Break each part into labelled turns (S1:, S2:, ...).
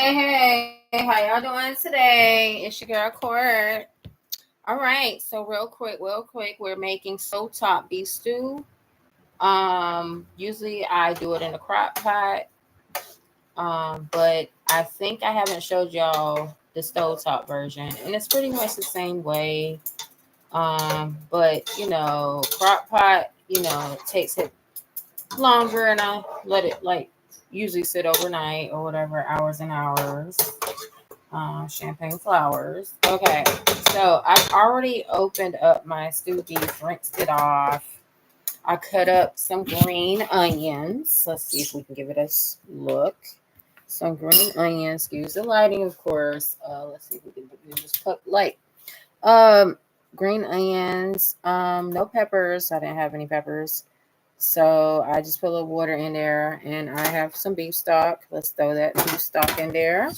S1: Hey, how y'all doing today? It's your girl Court. All right, so real quick, we're making STOVETOP beef stew. Usually I do it in a crock pot. But I think I haven't showed y'all the stovetop version, and it's pretty much the same way. But crock pot, it takes it longer, and I let it like usually sit overnight or whatever, hours and hours. Champagne flowers. Okay, so I've already opened up my stew beef, rinsed it off. I cut up some green onions. Let's see if we can give it a look. Some green onions. Excuse the lighting, of course. Let's see if we can do this cut light. Green onions. No peppers. I didn't have any peppers. So I just put a little water in there, and I have some beef stock. Let's throw that beef stock in there.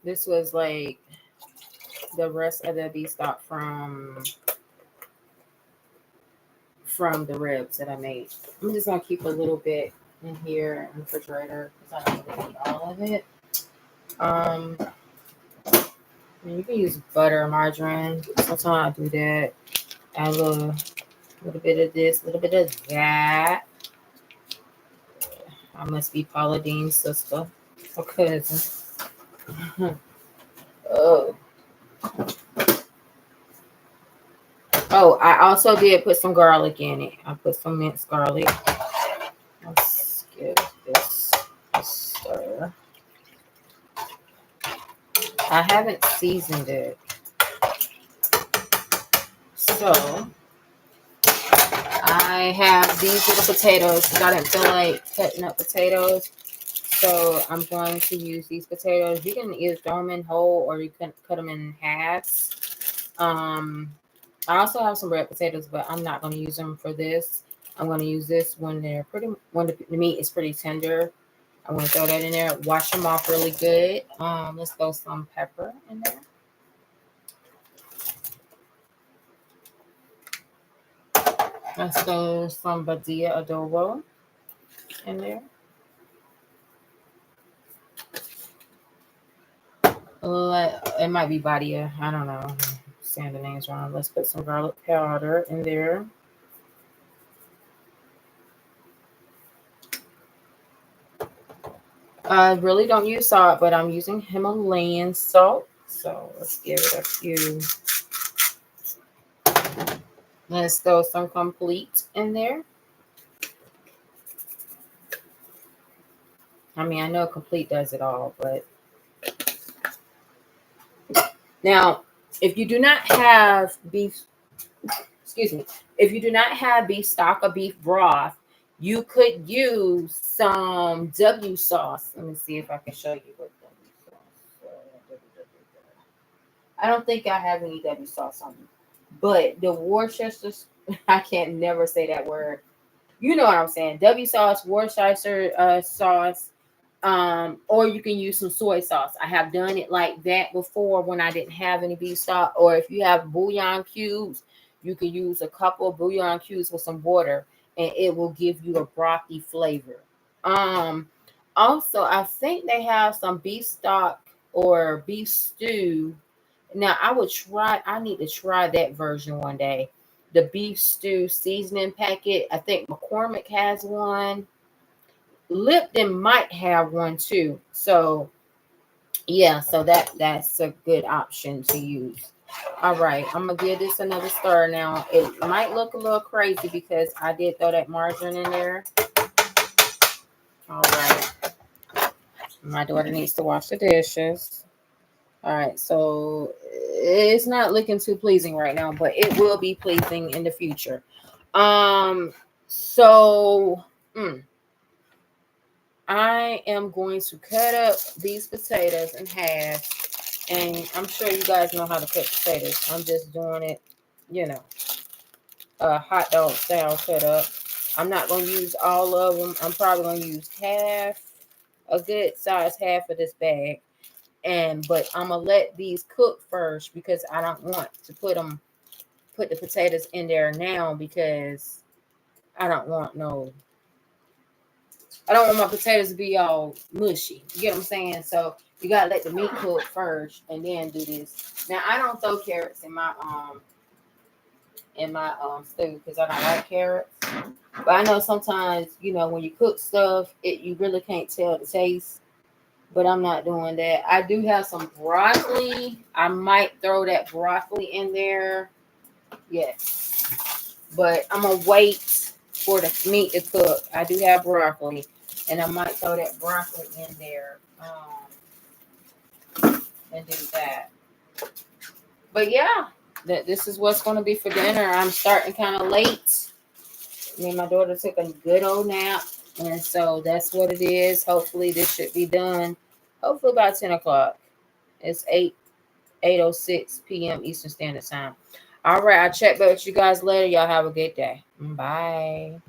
S1: This was like the rest of the beef stock from the ribs that I made. I'm just gonna keep a little bit in here in the refrigerator because I don't really need all of it. You can use butter or margarine. Sometimes I do that. Add a little bit of this, a little bit of that. I must be Paula Dean's sister or cousin. Oh. Oh, I also did put some garlic in it. I put some minced garlic. Let's give this a stir. I haven't seasoned it. So I have these little potatoes because I didn't feel like cutting up potatoes. So I'm going to use these potatoes. You can either throw them in whole or you can cut them in halves. I also have some red potatoes, but I'm not going to use them for this. I'm going to use this when the meat is pretty tender. I'm going to throw that in there. Wash them off really good. Let's throw some pepper in there. Let's throw some Badia adobo in there. It might be Badia. I don't know. I'm saying the names wrong. Let's put some garlic powder in there. I really don't use salt, but I'm using Himalayan salt. So let's give it a few. Let's throw some complete in there. I mean, I know complete does it all, but now if you do not have beef, if you do not have beef stock or beef broth, you could use some W sauce. Let me see if I can show you what W sauce. I don't think I have any W sauce on me, but the Worcester, I can't never say that word. You know what I'm saying? W sauce, Worcester sauce, or you can use some soy sauce. I have done it like that before when I didn't have any beef stock. Or if you have bouillon cubes, you can use a couple of bouillon cubes with some water, and it will give you a brothy flavor. Also, I think they have some beef stock or beef stew. Now, I need to try that version one day. The beef stew seasoning packet. I think McCormick has one. Lipton might have one too. So yeah, so that's a good option to use. All right, I'm gonna give this another stir now. It might look a little crazy because I did throw that margarine in there. All right, my daughter needs to wash the dishes. All right, so it's not looking too pleasing right now, but it will be pleasing in the future. So I am going to cut up these potatoes in half, and I'm sure you guys know how to cut potatoes. I'm just doing it, hot dog style cut up. I'm not going to use all of them. I'm probably going to use a good size half of this bag. But I'm gonna let these cook first because I don't want to put them put the potatoes in there now because I don't want my potatoes to be all mushy. You get what I'm saying? So you gotta let the meat cook first and then do this. Now I don't throw carrots in my stew because I don't like carrots. But I know sometimes, you know, when you cook stuff, you really can't tell the taste. But I'm not doing that. I do have some broccoli. I might throw that broccoli in there. Yes. But I'm going to wait for the meat to cook. I do have broccoli. And I might throw that broccoli in there and do that. But yeah, this is what's going to be for dinner. I'm starting kind of late. Me and my daughter took a good old nap. And so that's what it is. Hopefully this should be done. Hopefully by 10 o'clock. It's 8:06 p.m. Eastern Standard Time. All right. I'll check back with you guys later. Y'all have a good day. Bye.